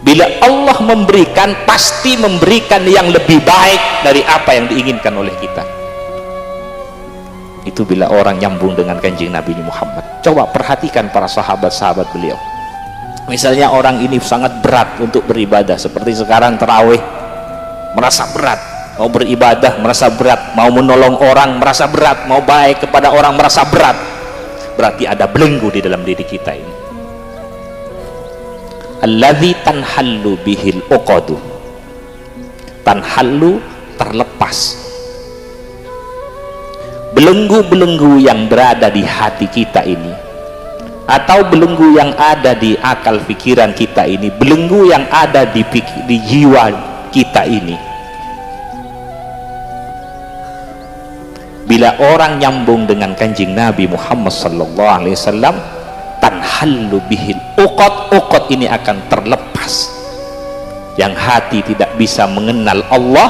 Bila Allah memberikan, pasti memberikan yang lebih baik dari apa yang diinginkan oleh kita. Itu bila orang nyambung dengan kanjeng Nabi Muhammad. Coba perhatikan para sahabat-sahabat beliau. Misalnya orang ini sangat berat untuk beribadah, seperti sekarang tarawih, merasa berat. Mau beribadah merasa berat, mau menolong orang merasa berat, mau baik kepada orang merasa berat. Berarti ada belenggu di dalam diri kita ini. Alladzi tanhallu bihil uqadu. Tanhallu, terlepas. Belenggu-belenggu yang berada di hati kita ini, atau belenggu yang ada di akal pikiran kita ini, belenggu yang ada di jiwa kita ini, bila orang nyambung dengan kanjeng Nabi Muhammad sallallahu alaihi wasallam, tanhallu bihil uqad, uqad ini akan terlepas. Yang hati tidak bisa mengenal Allah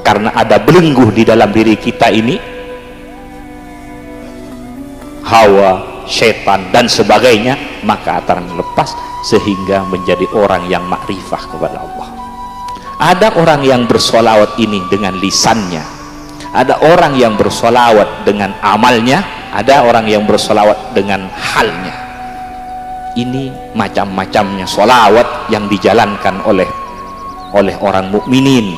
karena ada belenggu di dalam diri kita ini, hawa, setan dan sebagainya, maka akan lepas sehingga menjadi orang yang makrifah kepada Allah. Ada orang yang bersolawat ini dengan lisannya, ada orang yang bersolawat dengan amalnya, ada orang yang bersolawat dengan halnya. Ini macam-macamnya solawat yang dijalankan oleh orang mukminin.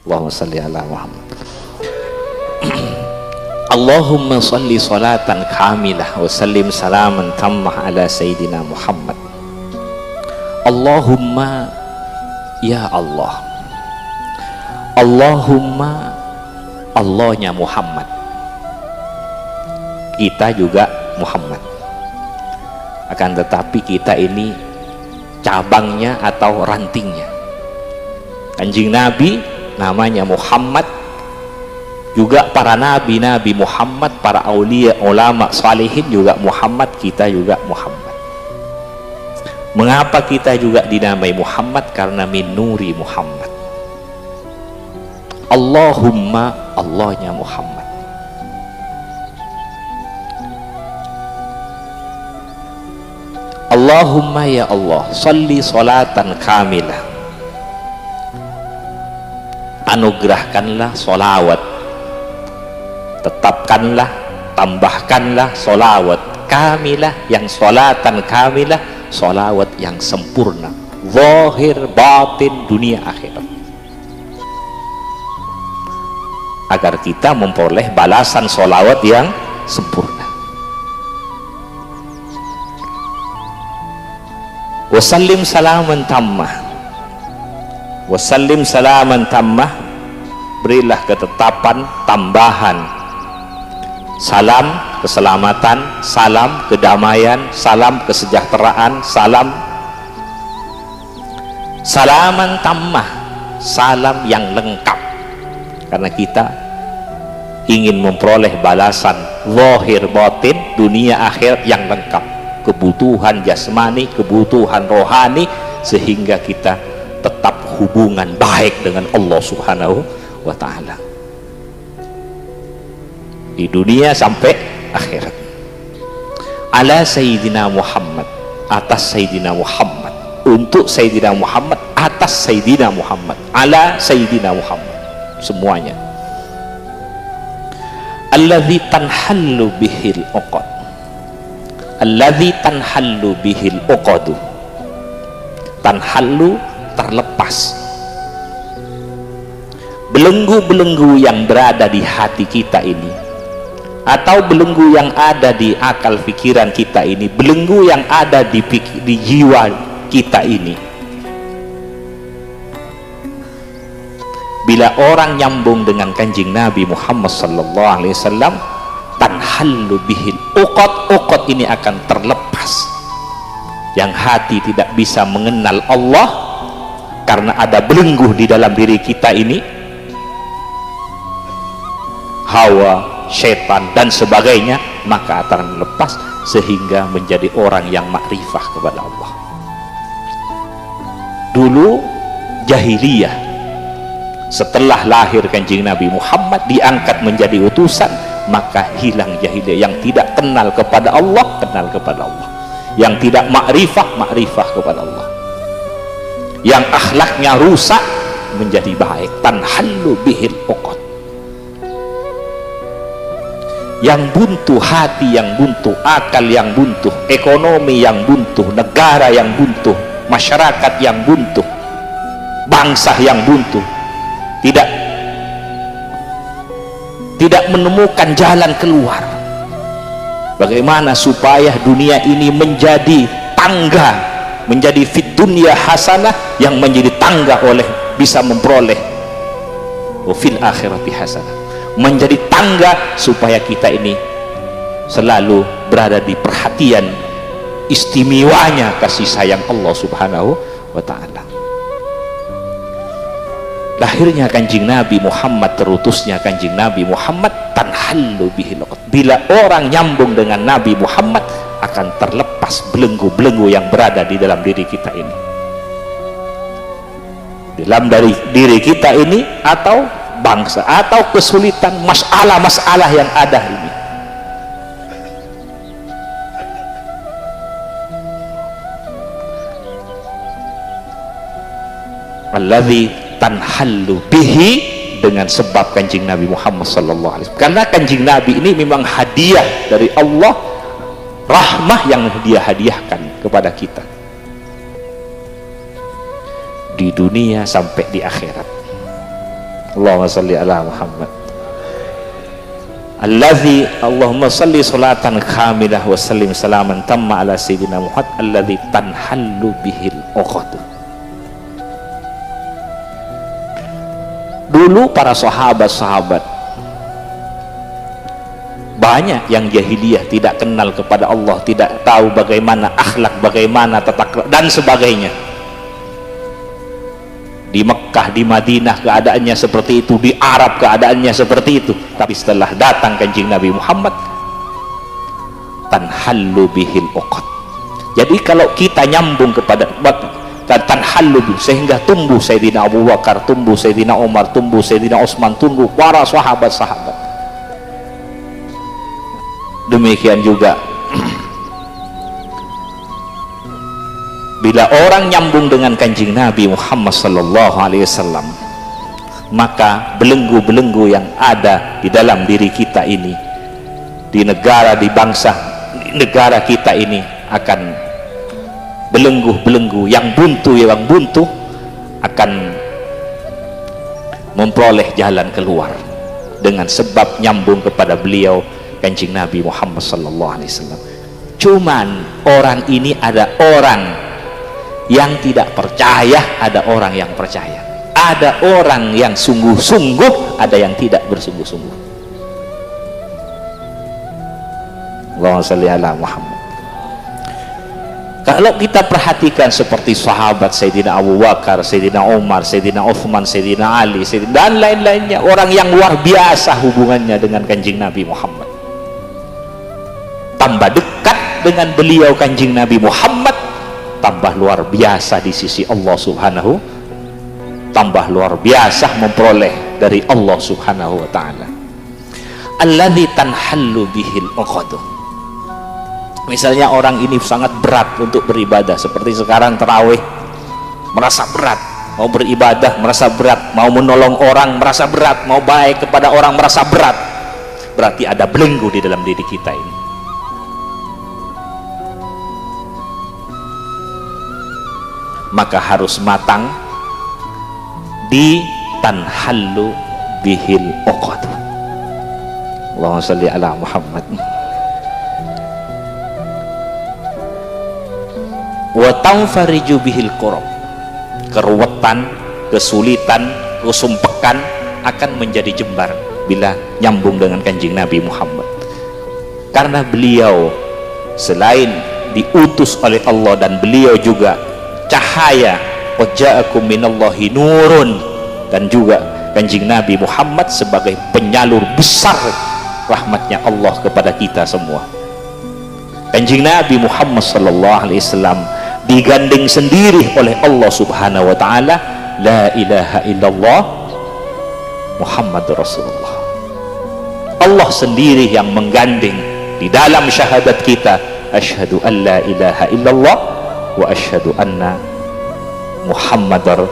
Allahumma salli ala Muhammad. Allahumma salli salatan kamilah wa sallim salaman tammah ala Sayyidina Muhammad. Allahumma ya Allah, Allahumma, Allahnya Muhammad, kita juga Muhammad, akan tetapi kita ini cabangnya atau rantingnya. Kanjeng Nabi namanya Muhammad, juga para nabi-nabi Muhammad, para aulia, ulama, salihin juga Muhammad, kita juga Muhammad. Mengapa kita juga dinamai Muhammad? Karena min nuri Muhammad. Allahumma, Allahnya Muhammad. Allahumma ya Allah, salli salatan kamilah, anugerahkanlah solawat, tetapkanlah, tambahkanlah solawat kamilah, yang solatan kamilah, solawat yang sempurna, zahir batin dunia akhirat, agar kita memperoleh balasan solawat yang sempurna. Wasallim salaman tammah, wasallim salaman tammah, berilah ketetapan tambahan, salam keselamatan, salam kedamaian, salam kesejahteraan, salam salaman tammah, salam yang lengkap, karena kita ingin memperoleh balasan zahir batin dunia akhir yang lengkap, kebutuhan jasmani, kebutuhan rohani, sehingga kita tetap hubungan baik dengan Allah Subhanahu wa ta'ala di dunia sampai akhirat. Ala Sayyidina Muhammad, atas Sayyidina Muhammad, untuk Sayyidina Muhammad, atas Sayyidina Muhammad, ala Sayyidina Muhammad, semuanya. Alladzi tanhallu bihil uqad, alladzi tanhallu bihil uqadu, tanhallu, terlepas. Belenggu-belenggu yang berada di hati kita ini, atau belenggu yang ada di akal pikiran kita ini, belenggu yang ada di jiwa kita ini, bila orang nyambung dengan kanjeng Nabi Muhammad sallallahu alaihi wasallam, tanhallu bihil uqad, uqad ini akan terlepas. Yang hati tidak bisa mengenal Allah karena ada belenggu di dalam diri kita ini, hawa, syaitan dan sebagainya, maka akan lepas sehingga menjadi orang yang makrifah kepada Allah. Dulu jahiliyah, setelah lahir Kanjeng Nabi Muhammad diangkat menjadi utusan, maka hilang jahiliyah. Yang tidak kenal kepada Allah, kenal kepada Allah. Yang tidak makrifah, makrifah kepada Allah. Yang akhlaknya rusak menjadi baik. Tanhallu bihil uqad. Yang buntu hati, yang buntu akal, yang buntu ekonomi, yang buntu negara, yang buntu masyarakat, yang buntu bangsa, yang buntu tidak menemukan jalan keluar. Bagaimana supaya dunia ini menjadi tangga, menjadi fid dunya hasanah, yang menjadi tangga oleh bisa memperoleh wa fil akhirati hasanah, menjadi tangga supaya kita ini selalu berada di perhatian istimewanya kasih sayang Allah Subhanahu wa ta'ala. Lahirnya Kanjeng Nabi Muhammad, terutusnya Kanjeng Nabi Muhammad, tanhallu bihil uqad. Bila orang nyambung dengan Nabi Muhammad, akan terlepas belenggu-belenggu yang berada di dalam diri kita ini, dalam dari diri kita ini, atau bangsa, atau kesulitan, masalah-masalah yang ada ini. Alladzi tanhallu bihi, dengan sebab Kanjeng Nabi Muhammad sallallahu alaihi wasallam. Karena Kanjeng Nabi ini memang hadiah dari Allah, rahmah yang dia hadiahkan kepada kita di dunia sampai di akhirat. Allahumma salli ala Muhammad. Allazi, Allahumma salli salatan kamilah wa sallim salaman tamma ala sayyidina Muhammad allazi tanhallu bihil uqad. Dulu para sahabat-sahabat banyak yang jahiliyah, tidak kenal kepada Allah, tidak tahu bagaimana akhlak, bagaimana tata krama dan sebagainya. Di Mekah, di Madinah keadaannya seperti itu, di Arab keadaannya seperti itu. Tapi setelah datang Kanjeng Nabi Muhammad, tanhallu bihil uqad. Jadi kalau kita nyambung kepada tanhallu, sehingga tumbuh Sayyidina Abu Bakar, tumbuh Sayyidina Umar, tumbuh Sayyidina Utsman, tumbuh para sahabat-sahabat. Demikian juga bila orang nyambung dengan Kanjeng Nabi Muhammad sallallahu alaihi wasallam, maka belenggu-belenggu yang ada di dalam diri kita ini, di negara, di bangsa, di negara kita ini, akan belenggu-belenggu yang buntu akan memperoleh jalan keluar dengan sebab nyambung kepada beliau Kanjeng Nabi Muhammad sallallahu alaihi wasallam. Cuman orang ini, ada orang yang tidak percaya, ada orang yang percaya, ada orang yang sungguh-sungguh, ada yang tidak bersungguh-sungguh. Allahumma shalli ala Muhammad. Kalau kita perhatikan seperti sahabat Sayyidina Abu Bakar, Sayyidina Umar, Sayyidina Utsman, Sayyidina Ali, dan lain-lainnya, orang yang luar biasa hubungannya dengan Kanjeng Nabi Muhammad. Tambah dekat dengan beliau Kanjeng Nabi Muhammad, tambah luar biasa di sisi Allah Subhanahu, tambah luar biasa memperoleh dari Allah Subhanahu wa ta'ala. Alladzi tanhallu bihil uqad. Misalnya orang ini sangat berat untuk beribadah, seperti sekarang tarawih, merasa berat mau beribadah, merasa berat mau menolong orang, merasa berat mau baik kepada orang, merasa berat, berarti ada belenggu di dalam diri kita ini. Maka harus matang di tanhallu bihil uqad. Allahumma shalli ala Muhammad. Wa tanfariju bihil kurab. Keruwetan, kesulitan, kesumpekan akan menjadi jembar bila nyambung dengan Kanjeng Nabi Muhammad. Karena beliau selain diutus oleh Allah, dan beliau juga cahaya, wa ja'akum minallahi nurun, dan juga Kanjeng Nabi Muhammad sebagai penyalur besar rahmatnya Allah kepada kita semua. Kanjeng Nabi Muhammad sallallahu alaihi wasallam digandeng sendiri oleh Allah Subhanahu wa taala, la ilaha illallah Muhammadur Rasulullah. Allah sendiri yang menggandeng di dalam syahadat kita, asyhadu an la ilaha illallah wa asyhadu anna Muhammadar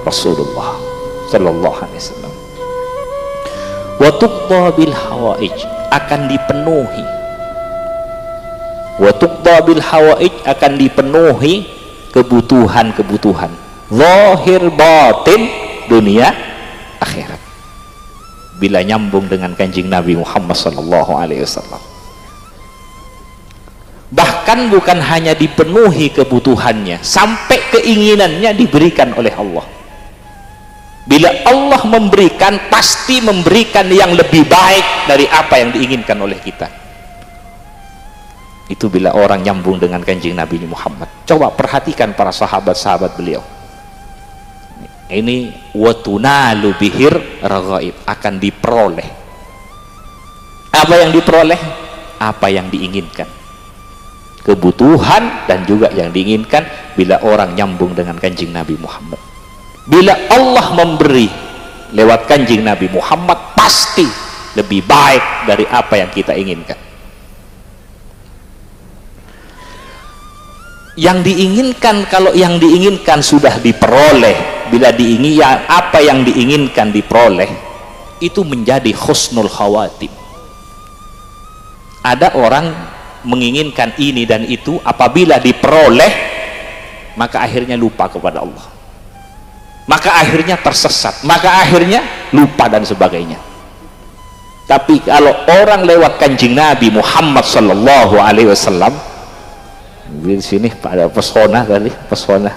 Rasulullah sallallahu alaihi wasallam. Wa tuqda bil hawaij, akan dipenuhi. Wa tuqda bil hawaij, akan dipenuhi kebutuhan-kebutuhan zahir batin dunia akhirat bila nyambung dengan kanjeng Nabi Muhammad sallallahu alaihi wasallam. Bahkan bukan hanya dipenuhi kebutuhannya, sampai keinginannya diberikan oleh Allah. Bila Allah memberikan, pasti memberikan yang lebih baik dari apa yang diinginkan oleh kita. Itu bila orang nyambung dengan kanjeng Nabi Muhammad. Coba perhatikan para sahabat-sahabat beliau. Ini watunalu bihir raghaib, akan diperoleh. Apa yang diperoleh? Apa yang diinginkan. Kebutuhan dan juga yang diinginkan bila orang nyambung dengan kanjeng Nabi Muhammad. Bila Allah memberi lewat kanjeng Nabi Muhammad, pasti lebih baik dari apa yang kita inginkan. Yang diinginkan, kalau yang diinginkan sudah diperoleh, bila diinginkan apa yang diinginkan diperoleh, itu menjadi husnul khawatim. Ada orang menginginkan ini dan itu, apabila diperoleh maka akhirnya lupa kepada Allah, maka akhirnya tersesat, maka akhirnya lupa dan sebagainya. Tapi kalau orang lewat kanjeng Nabi Muhammad sallallahu alaihi wasallam, di sini ada pesona tadi, pesona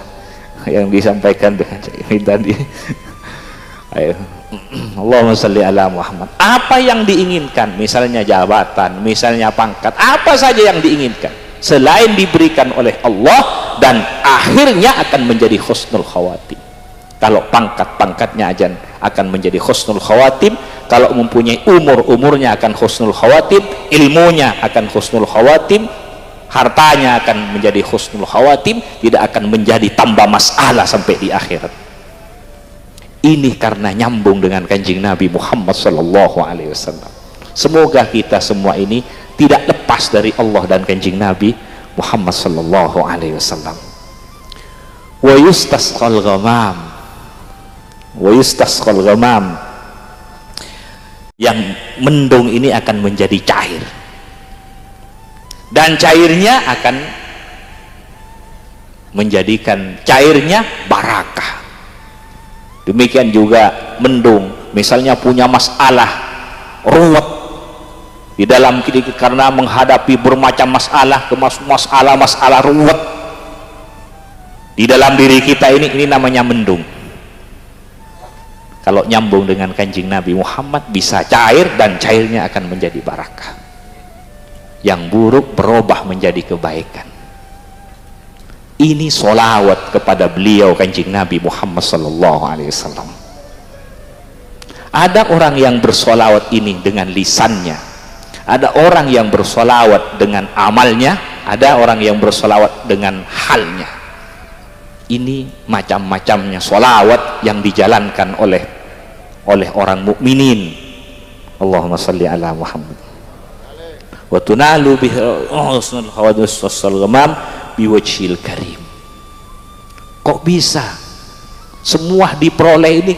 yang disampaikan dengan ini tadi. Ayo, Allahumma sholli ala Muhammad. Apa yang diinginkan, misalnya jabatan, misalnya pangkat, apa saja yang diinginkan selain diberikan oleh Allah, dan akhirnya akan menjadi husnul khawatim. Kalau pangkat-pangkatnya akan menjadi husnul khawatim, kalau mempunyai umurnya akan husnul khawatim, ilmunya akan husnul khawatim, hartanya akan menjadi husnul khawatim, tidak akan menjadi tambah masalah sampai di akhirat. Ini karena nyambung dengan kanjeng Nabi Muhammad sallallahu alaihi wasallam. Semoga kita semua ini tidak lepas dari Allah dan kanjeng Nabi Muhammad sallallahu alaihi wasallam. Wa yustasqal ghamam, wa yustasqal ghamam, yang mendung ini akan menjadi cair, dan cairnya akan menjadikan cairnya barakah. Demikian juga mendung, misalnya punya masalah ruwet di dalam karena menghadapi bermacam masalah, masalah ruwet di dalam diri kita ini namanya mendung. Kalau nyambung dengan kanjeng Nabi Muhammad bisa cair, dan cairnya akan menjadi barakah. Yang buruk berubah menjadi kebaikan. Ini solawat kepada beliau kanjeng Nabi Muhammad sallallahu alaihi wasallam. Ada orang yang bersolawat ini dengan lisannya, ada orang yang bersolawat dengan amalnya, ada orang yang bersolawat dengan halnya. Ini macam-macamnya solawat yang dijalankan oleh orang mukminin. Allahumma sholli ala Muhammad. Wa tunalu bihi husnul hawadis wassal ghamam biwajhil karim. Kok bisa semua diperoleh ini?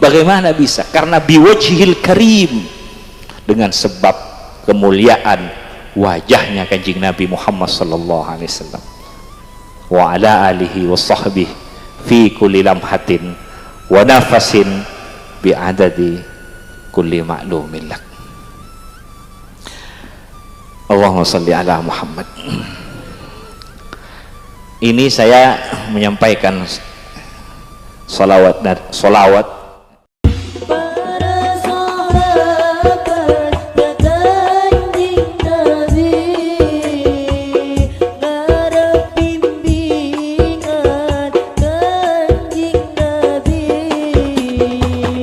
Bagaimana bisa? Karena biwajhil karim, dengan sebab kemuliaan wajahnya kanjeng Nabi Muhammad sallallahu alaihi wasallam, wa ala alihi wa sahbihi fi kulli lamhatin wa nafasin bi adadi kulli ma'lumin lak. Allahumma sholli ala Muhammad. Ini saya menyampaikan solawat